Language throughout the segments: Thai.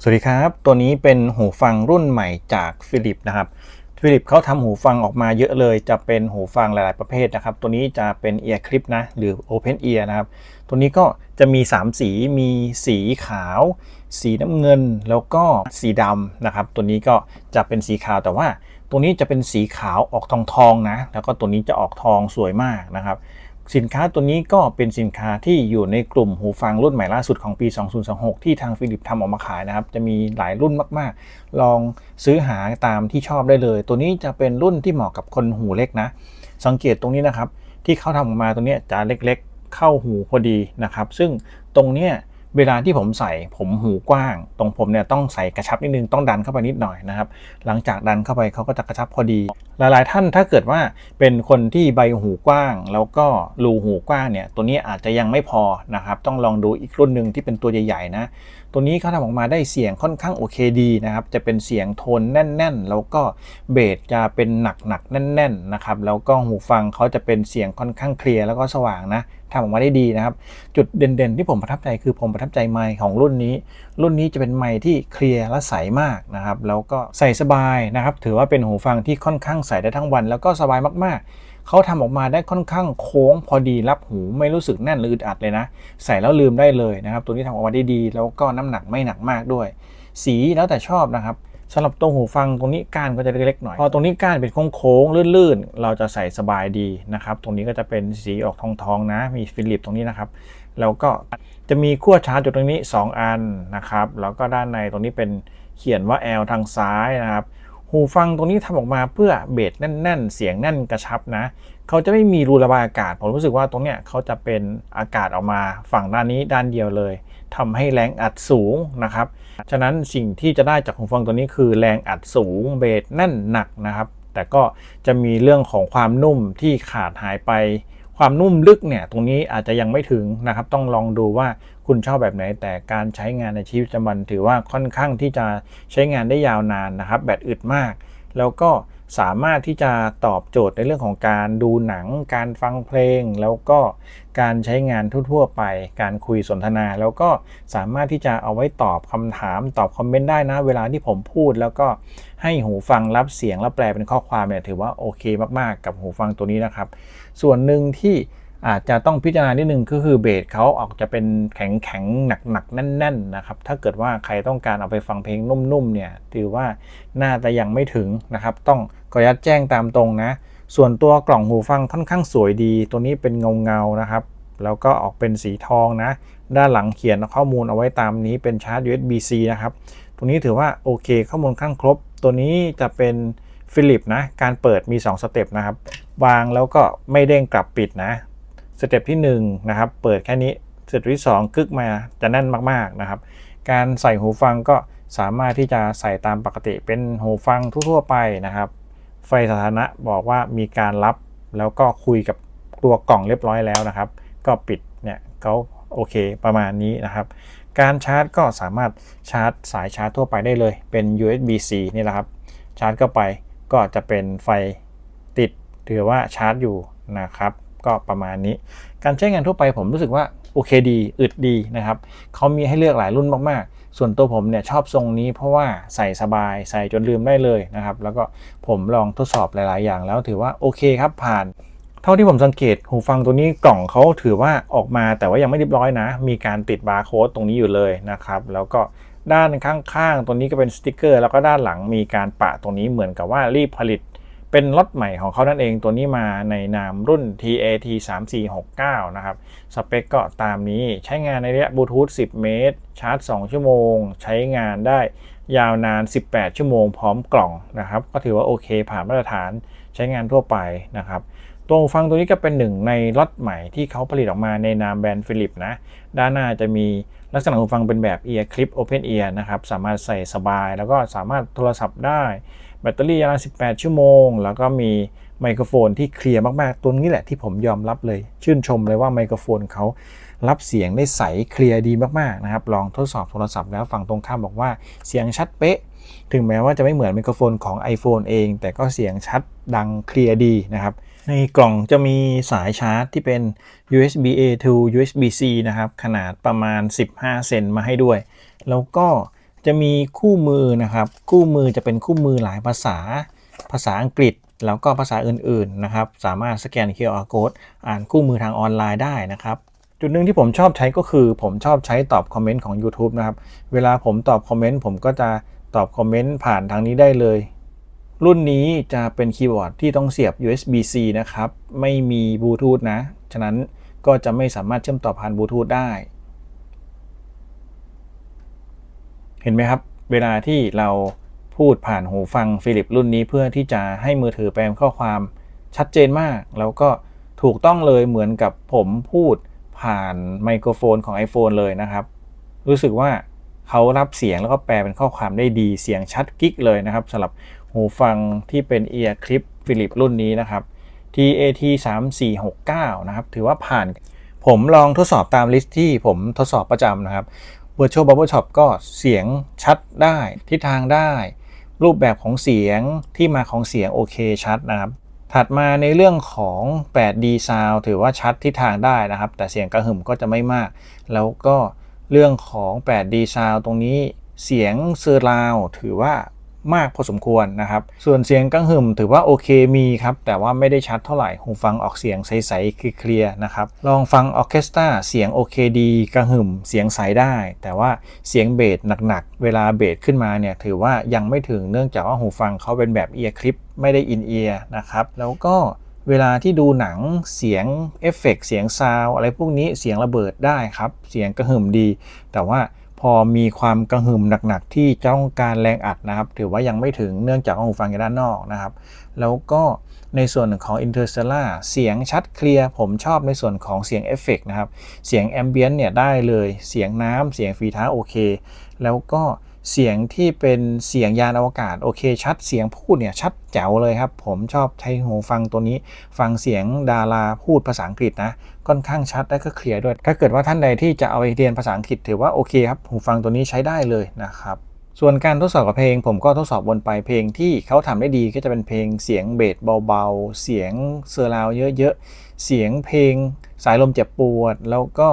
สวัสดีครับตัวนี้เป็นหูฟังรุ่นใหม่จากฟิลิปนะครับฟิลิปเขาทำหูฟังออกมาเยอะเลยจะเป็นหูฟังหลายๆประเภทนะครับตัวนี้จะเป็น Ear Clip นะหรือ Open Ear นะครับตัวนี้ก็จะมี3สีมีสีขาวสีน้ำเงินแล้วก็สีดำนะครับตัวนี้ก็จะเป็นสีขาวแต่ว่าตัวนี้จะเป็นสีขาวออกทองๆนะแล้วก็ตัวนี้จะออกทองสวยมากนะครับสินค้าตัวนี้ก็เป็นสินค้าที่อยู่ในกลุ่มหูฟังรุ่นใหม่ล่าสุดของปี 2026 ที่ทางฟิลิปทำออกมาขายนะครับจะมีหลายรุ่นมากๆลองซื้อหาตามที่ชอบได้เลยตัวนี้จะเป็นรุ่นที่เหมาะกับคนหูเล็กนะสังเกตตรงนี้นะครับที่เขาทำออกมาตรงนี้จะเล็กๆเข้าหูพอดีนะครับซึ่งตรงเนี้ยเวลาที่ผมใส่ผมหูกว้างตรงผมเนี่ยต้องใส่กระชับนิดนึงต้องดันเข้าไปนิดหน่อยนะครับหลังจากดันเข้าไปเขาก็จะกระชับพอดีหลายๆท่านถ้าเกิดว่าเป็นคนที่ใบหูกว้างแล้วก็รูหูกว้างเนี่ยตัวนี้อาจจะยังไม่พอนะครับต้องลองดูอีกรุ่นหนึ่งที่เป็นตัวใหญ่ๆนะตัวนี้เขาทำออกมาได้เสียงค่อนข้างโอเคดีนะครับจะเป็นเสียงโทนแน่นๆแล้วก็เบสจะเป็นหนักๆแน่นๆนะครับแล้วก็หูฟังเขาจะเป็นเสียงค่อนข้างเคลียร์แล้วก็สว่างนะทำออกมาได้ดีนะครับจุดเด่นๆที่ผมประทับใจคือผมประทับใจไมค์ของรุ่นนี้จะเป็นไมค์ที่เคลียร์และใสมากนะครับแล้วก็ใส่สบายนะครับถือว่าเป็นหูฟังที่ค่อนข้างใส่ได้ทั้งวันแล้วก็สบายมากๆเขาทำออกมาได้ค่อนข้างโค้งพอดีรับหูไม่รู้สึกแน่นหรืออึดอัดเลยนะใส่แล้วลืมได้เลยนะครับตัวนี้ทำออกมาได้ดีแล้วก็น้ำหนักไม่หนักมากด้วยสีแล้วแต่ชอบนะครับสำหรับตัวหูฟังตรงนี้ก้านก็จะเล็กๆหน่อยพอตรงนี้ก้านเป็นโค้งๆลื่นๆเราจะใส่สบายดีนะครับตรงนี้ก็จะเป็นสีออกทองๆนะมีฟิลิปตรงนี้นะครับแล้วก็จะมีขั้วชาร์จอยู่ตรงนี้2อันนะครับแล้วก็ด้านในตรงนี้เป็นเขียนว่า L ทางซ้ายนะครับหูฟังตรงนี้ทำออกมาเพื่อเบสแน่นๆเสียงแน่นกระชับนะเขาจะไม่มีรูระบายอากาศผมรู้สึกว่าตรงเนี้ยเขาจะเป็นอากาศออกมาฝั่งด้านนี้ด้านเดียวเลยทำให้แรงอัดสูงนะครับฉะนั้นสิ่งที่จะได้จากหูฟังตัวนี้คือแรงอัดสูงเบสแน่นหนักนะครับแต่ก็จะมีเรื่องของความนุ่มที่ขาดหายไปความนุ่มลึกเนี่ยตรงนี้อาจจะยังไม่ถึงนะครับต้องลองดูว่าคุณชอบแบบไหนแต่การใช้งานในชีวิตประจำวันถือว่าค่อนข้างที่จะใช้งานได้ยาวนานนะครับแบตอึดมากแล้วก็สามารถที่จะตอบโจทย์ในเรื่องของการดูหนังการฟังเพลงแล้วก็การใช้งานทั่วๆไปการคุยสนทนาแล้วก็สามารถที่จะเอาไว้ตอบคำถามตอบคอมเมนต์ได้นะเวลาที่ผมพูดแล้วก็ให้หูฟังรับเสียงแล้วแปลเป็นข้อความเนี่ยถือว่าโอเคมากๆกับหูฟังตัวนี้นะครับส่วนหนึ่งที่อาจจะต้องพิจารณานิดนึงก็คือเบสเขาออกจะเป็นแข็งๆหนักๆแน่นๆนะครับถ้าเกิดว่าใครต้องการเอาไปฟังเพลงนุ่มๆเนี่ยถือว่าน่าจะยังไม่ถึงนะครับต้องขออนุญาตแจ้งตามตรงนะส่วนตัวกล่องหูฟังค่อนข้างสวยดีตัวนี้เป็นเงานะครับแล้วก็ออกเป็นสีทองนะด้านหลังเขียนข้อมูลเอาไว้ตามนี้เป็นชาร์จ USB-C นะครับตรงนี้ถือว่าโอเคข้อมูลข้างครบตัวนี้จะเป็นฟิลิปนะการเปิดมี2สเต็ปนะครับวางแล้วก็ไม่เด้งกลับปิดนะสเต็ปที่1นะครับเปิดแค่นี้สเต็ปที่2กึกมาจะแน่นมากๆนะครับการใส่หูฟังก็สามารถที่จะใส่ตามปกติเป็นหูฟังทั่วๆไปนะครับไฟสาธารณะบอกว่ามีการรับแล้วก็คุยกับตัวกล่องเรียบร้อยแล้วนะครับก็ปิดเนี่ยเขาโอเคประมาณนี้นะครับการชาร์จก็สามารถชาร์จสายชาร์จทั่วไปได้เลยเป็น USB-C นี่แหละครับชาร์จเข้าไปก็จะเป็นไฟติดถือว่าชาร์จอยู่นะครับก็ประมาณนี้การใช้งานทั่วไปผมรู้สึกว่าโอเคดีอึดดีนะครับเขามีให้เลือกหลายรุ่นมากๆส่วนตัวผมเนี่ยชอบทรงนี้เพราะว่าใส่สบายใส่จนลืมได้เลยนะครับแล้วก็ผมลองทดสอบหลายๆอย่างแล้วถือว่าโอเคครับผ่านเท่าที่ผมสังเกตหูฟังตัวนี้กล่องเขาถือว่าออกมาแต่ว่ายังไม่เรียบร้อยนะมีการติดบาร์โค้ดตรงนี้อยู่เลยนะครับแล้วก็ด้านข้างๆตัวนี้ก็เป็นสติกเกอร์แล้วก็ด้านหลังมีการปะตรงนี้เหมือนกับว่ารีบผลิตเป็นล็อตใหม่ของเขานั่นเองตัวนี้มาในนามรุ่น TAT 3469นะครับสเปคก็ตามนี้ใช้งานในระยะบลูทูธ10 เมตรชาร์จ2 ชั่วโมงใช้งานได้ยาวนาน18 ชั่วโมงพร้อมกล่องนะครับก็ถือว่าโอเคผ่านมาตรฐานใช้งานทั่วไปนะครับตัวหูฟังตัวนี้ก็เป็นหนึ่งในล็อตใหม่ที่เขาผลิตออกมาในนามแบรนด์ฟิลิปนะด้านหน้าจะมีลักษณะหูฟังเป็นแบบ Ear Clip Open Ear นะครับสามารถใส่สบายแล้วก็สามารถโทรศัพท์ได้แบตเตอรี่ยาว18 ชั่วโมงแล้วก็มีไมโครโฟนที่เคลียร์มากๆตัวนี้แหละที่ผมยอมรับเลยชื่นชมเลยว่าไมโครโฟนเขารับเสียงได้ใสเคลียร์ดีมากๆนะครับลองทดสอบโทรศัพท์แล้วฝั่งตรงข้ามบอกว่าเสียงชัดเป๊ะถึงแม้ว่าจะไม่เหมือนไมโครโฟนของ iPhone เองแต่ก็เสียงชัดดังเคลียร์ดีนะครับในกล่องจะมีสายชาร์จที่เป็น USB-A to USB-C นะครับขนาดประมาณ15 เซนมาให้ด้วยแล้วก็ จะมีคู่มือนะครับคู่มือจะเป็นคู่มือหลายภาษาอังกฤษแล้วก็ภาษาอื่นๆนะครับสามารถสแกน QR Code อ่านคู่มือทางออนไลน์ได้นะครับจุดหนึ่งที่ผมชอบใช้ก็คือผมชอบใช้ตอบคอมเมนต์ของ YouTube นะครับเวลาผมตอบคอมเมนต์ผมก็จะตอบคอมเมนต์ผ่านทางนี้ได้เลยรุ่นนี้จะเป็นคีย์บอร์ดที่ต้องเสียบ USB-C นะครับไม่มีบลูทูธนะฉะนั้นก็จะไม่สามารถเชื่อมต่อผ่านบลูทูธได้เห็นไหมครับเวลาที่เราพูดผ่านหูฟังฟิลิปรุ่นนี้เพื่อที่จะให้มือถือแปลข้อความชัดเจนมากแล้วก็ถูกต้องเลยเหมือนกับผมพูดผ่านไมโครโฟนของ iPhone เลยนะครับรู้สึกว่าเขารับเสียงแล้วก็แปลเป็นข้อความได้ดีเสียงชัดกิ๊กเลยนะครับสำหรับหูฟังที่เป็น Ear Clip ฟิลิปรุ่นนี้นะครับ TAT3469 นะครับถือว่าผ่านผมลองทดสอบตามลิสต์ที่ผมทดสอบประจำนะครับ Virtual Barbershop ก็เสียงชัดได้ทิศทางได้รูปแบบของเสียงที่มาของเสียงโอเคชัดนะครับถัดมาในเรื่องของ 8D Sound ถือว่าชัดทิศทางได้นะครับแต่เสียงกระหึ่มก็จะไม่มากแล้วก็เรื่องของ 8D Sound ตรงนี้เสียงเซอร์ราวถือว่ามากพอสมควรนะครับส่วนเสียงกังหึ่มถือว่าโอเคมีครับแต่ว่าไม่ได้ชัดเท่าไหร่หูฟังออกเสียงใสๆเคลียร์นะครับลองฟังออร์เคสตราเสียงโอเคดีกังหึ่มเสียงใสได้แต่ว่าเสียงเบสหนักๆเวลาเบสขึ้นมาเนี่ยถือว่ายังไม่ถึงเนื่องจากว่าหูฟังเขาเป็นแบบเอียร์คลิปไม่ได้อินเอียร์นะครับแล้วก็เวลาที่ดูหนังเสียงเอฟเฟกต์เสียงซาวอะไรพวกนี้เสียงระเบิดได้ครับเสียงกระหึ่มดีแต่ว่าพอมีความกระหึ่มหนักๆที่ต้องการแรงอัดนะครับถือว่ายังไม่ถึงเนื่องจากว่าหูฟังอยู่ด้านนอกนะครับแล้วก็ในส่วนของ Interstellar เสียงชัดเคลียร์ผมชอบในส่วนของเสียงเอฟเฟกต์นะครับเสียงแอมเบียนต์เนี่ยได้เลยเสียงน้ำเสียงฝีเท้าโอเคแล้วก็เสียงที่เป็นเสียงยานอวกาศโอเคชัดเสียงพูดเนี่ยชัดแจ๋วเลยครับผมชอบใช้หูฟังตัวนี้ฟังเสียงดาราพูดภาษาอังกฤษนะค่อนข้างชัดและก็เคลียร์ด้วยถ้าเกิดว่าท่านใดที่จะเอาไปเรียนภาษาอังกฤษถือว่าโอเคครับหูฟังตัวนี้ใช้ได้เลยนะครับส่วนการทดสอบกับเพลงผมก็ทดสอบวนไปเพลงที่เขาทำได้ดีก็จะเป็นเพลงเสียงเบสเบาๆเสียงเซอร์ราวเยอะๆเสียงเพลงสายลมเจ็บปวดแล้วก็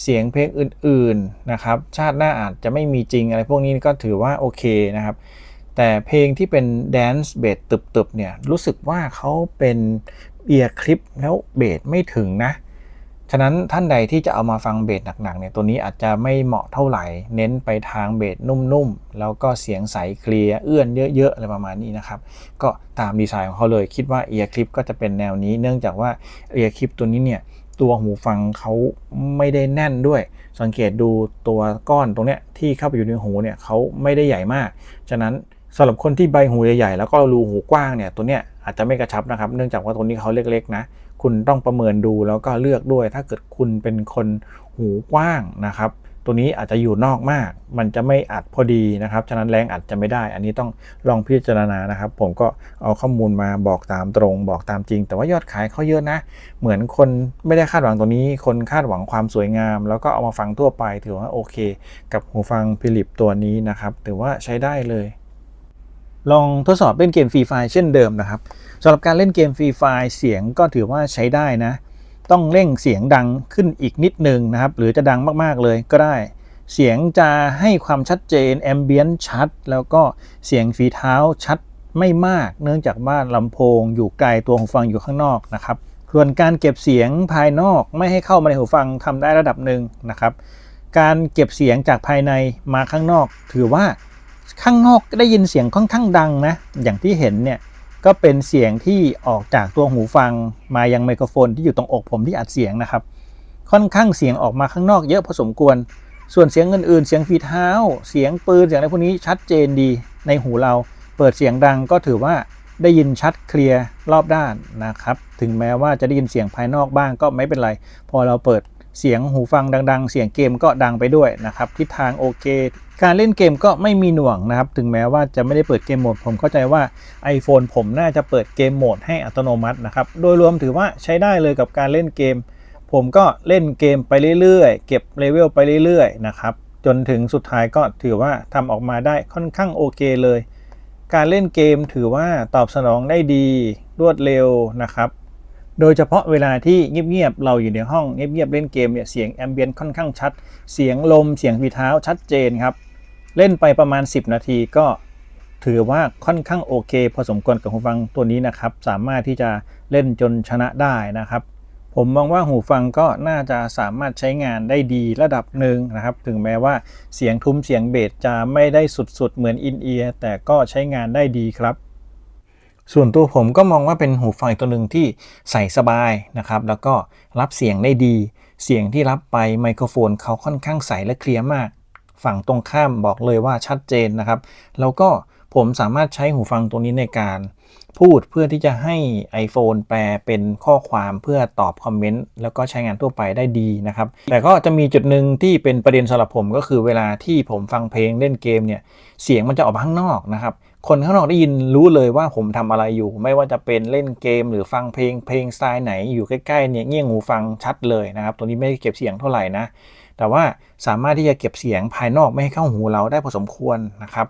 เสียงเพลงอื่นๆนะครับชาติหน้าอาจจะไม่มีจริงอะไรพวกนี้ก็ถือว่าโอเคนะครับแต่เพลงที่เป็นแดนซ์เบสตึบๆเนี่ยรู้สึกว่าเขาเป็นเอียร์คลิปแล้วเบสไม่ถึงนะฉะนั้นท่านใดที่จะเอามาฟังเบสหนักๆเนี่ยตัวนี้อาจจะไม่เหมาะเท่าไหร่เน้นไปทางเบสนุ่มๆแล้วก็เสียงใสเคลียร์เอื้อนเยอะๆอะไรประมาณนี้นะครับก็ตามดีไซน์ของเขาเลยคิดว่าเอียร์คลิปก็จะเป็นแนวนี้เนื่องจากว่าเอียร์คลิปตัวนี้เนี่ยตัวหูฟังเขาไม่ได้แน่นด้วยสังเกตดูตัวก้อนตรงเนี้ยที่เข้าไปอยู่ในหูเนี่ยเขาไม่ได้ใหญ่มากฉะนั้นสำหรับคนที่ใบหูใหญ่ๆแล้วก็รูหูกว้างเนี่ยตัวเนี้ยอาจจะไม่กระชับนะครับเนื่องจากว่าตรงนี้เขาเล็กๆนะคุณต้องประเมินดูแล้วก็เลือกด้วยถ้าเกิดคุณเป็นคนหูกว้างนะครับตัวนี้อาจจะอยู่นอกมากมันจะไม่อัดพอดีนะครับฉะนั้นแรงอัดจะไม่ได้อันนี้ต้องลองพิจารณานะครับผมก็เอาข้อมูลมาบอกตามตรงบอกตามจริงแต่ว่ายอดขายเขาเยอะนะเหมือนคนไม่ได้คาดหวังตัวนี้คนคาดหวังความสวยงามแล้วก็เอามาฟังทั่วไปถือว่าโอเคกับหูฟังฟิลิปตัวนี้นะครับถือว่าใช้ได้เลยลองทดสอบเล่นเกมฟรีไฟเช่นเดิมนะครับสำหรับการเล่นเกมฟรีไฟเสียงก็ถือว่าใช้ได้นะต้องเร่งเสียงดังขึ้นอีกนิดนึงนะครับหรือจะดังมากๆเลยก็ได้เสียงจะให้ความชัดเจนแอมเบียนต์ชัดแล้วก็เสียงฝีเท้าชัดไม่มากเนื่องจากว่าลำโพงอยู่ไกลตัวหูฟังอยู่ข้างนอกนะครับส่วนการเก็บเสียงภายนอกไม่ให้เข้ามาในหูฟังทำได้ระดับหนึ่งนะครับการเก็บเสียงจากภายในมาข้างนอกถือว่าข้างนอกได้ยินเสียงค่อนข้างดังนะอย่างที่เห็นเนี่ยก็เป็นเสียงที่ออกจากตัวหูฟังมายังไมโครโฟนที่อยู่ตรงอกผมที่อัดเสียงนะครับค่อนข้างเสียงออกมาข้างนอกเยอะพอสมควรส่วนเสียงอื่นๆเสียงฝีเท้าเสียงปืนเสียงอะไรพวกนี้ชัดเจนดีในหูเราเปิดเสียงดังก็ถือว่าได้ยินชัดเคลียร์รอบด้านนะครับถึงแม้ว่าจะได้ยินเสียงภายนอกบ้างก็ไม่เป็นไรพอเราเปิดเสียงหูฟังดังๆเสียงเกมก็ดังไปด้วยนะครับทิศทางโอเคการเล่นเกมก็ไม่มีหน่วงนะครับถึงแม้ว่าจะไม่ได้เปิดเกมโหมดผมเข้าใจว่า iPhone ผมน่าจะเปิดเกมโหมดให้อัตโนมัตินะครับโดยรวมถือว่าใช้ได้เลยกับการเล่นเกมผมก็เล่นเกมไปเรื่อยๆเก็บเลเวลไปเรื่อยๆนะครับจนถึงสุดท้ายก็ถือว่าทำออกมาได้ค่อนข้างโอเคเลยการเล่นเกมถือว่าตอบสนองได้ดีรวดเร็วนะครับโดยเฉพาะเวลาที่เงียบๆเราอยู่ในห้องเงียบๆเล่นเกมเนี่ยเสียงแอมเบียนต์ค่อนข้างชัดเสียงลมเสียงฝีเท้าชัดเจนครับ เล่นไปประมาณ10นาทีก็ถือว่าค่อนข้างโอเคพอสมควรกับหูฟังตัวนี้นะครับสามารถที่จะเล่นจนชนะได้นะครับผมมองว่าหูฟังก็น่าจะสามารถใช้งานได้ดีระดับหนึ่งนะครับถึงแม้ว่าเสียงทุ้มเสียงเบสจะไม่ได้สุดๆเหมือนอินเอียร์แต่ก็ใช้งานได้ดีครับส่วนตัวผมก็มองว่าเป็นหูฟังอีกตัวหนึ่งที่ใส่สบายนะครับแล้วก็รับเสียงได้ดีเสียงที่รับไปไมโครโฟนเขาค่อนข้างใสและเคลียร์มากฝั่งตรงข้ามบอกเลยว่าชัดเจนนะครับแล้วก็ผมสามารถใช้หูฟังตัวนี้ในการพูดเพื่อที่จะให้ iPhone แปลเป็นข้อความเพื่อตอบคอมเมนต์แล้วก็ใช้งานทั่วไปได้ดีนะครับแต่ก็จะมีจุดหนึ่งที่เป็นประเด็นสำหรับผมก็คือเวลาที่ผมฟังเพลงเล่นเกมเนี่ยเสียงมันจะออกมาข้างนอกนะครับคนข้างนอกได้ยินรู้เลยว่าผมทำอะไรอยู่ไม่ว่าจะเป็นเล่นเกมหรือฟังเพลงสไตล์ไหนอยู่ใกล้ๆเนี่ยเงี่ยงหูฟังชัดเลยนะครับตัวนี้ไม่ได้เก็บเสียงเท่าไหร่นะแต่ว่าสามารถที่จะเก็บเสียงภายนอกไม่ให้เข้าหูเราได้พอสมควรนะครับ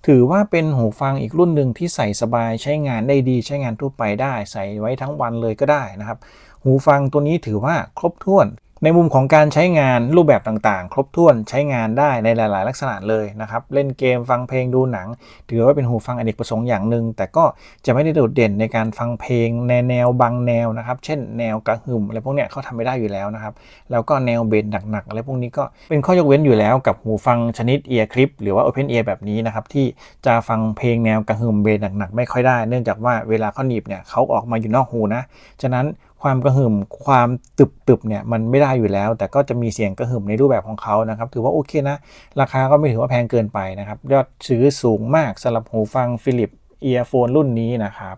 ถือว่าเป็นหูฟังอีกรุ่นหนึ่งที่ใส่สบายใช้งานได้ดีใช้งานทั่วไปได้ใส่ไว้ทั้งวันเลยก็ได้นะครับหูฟังตัวนี้ถือว่าครบถ้วนในมุมของการใช้งานรูปแบบต่างๆครบถ้วนใช้งานได้ในหลายๆลักษณะเลยนะครับเล่นเกมฟังเพลงดูหนังถือว่าเป็นหูฟังอเนกประสงค์อย่างหนึ่งแต่ก็จะไม่ได้โดดเด่นในการฟังเพลงในแนวบางแนวนะครับเช่นแนวกระหึ่มอะไรพวกเนี้ยเขาทำไม่ได้อยู่แล้วนะครับแล้วก็แนวเบสหนักๆอะไรพวกนี้ก็เป็นข้อยกเว้นอยู่แล้วกับหูฟังชนิด Ear Clip หรือว่า Open Ear แบบนี้นะครับที่จะฟังเพลงแนวกระหึ่มเบสหนักๆไม่ค่อยได้เนื่องจากว่าเวลาเขาหนีบเนี่ยเขาออกมาอยู่นอกหูนะฉะนั้นความกระหึ่มความตึบๆเนี่ยมันไม่ได้อยู่แล้วแต่ก็จะมีเสียงกระหึ่มในรูปแบบของเขานะครับถือว่าโอเคนะราคาก็ไม่ถือว่าแพงเกินไปนะครับยอดซื้อสูงมากสำหรับหูฟัง Philips Earphone รุ่นนี้นะครับ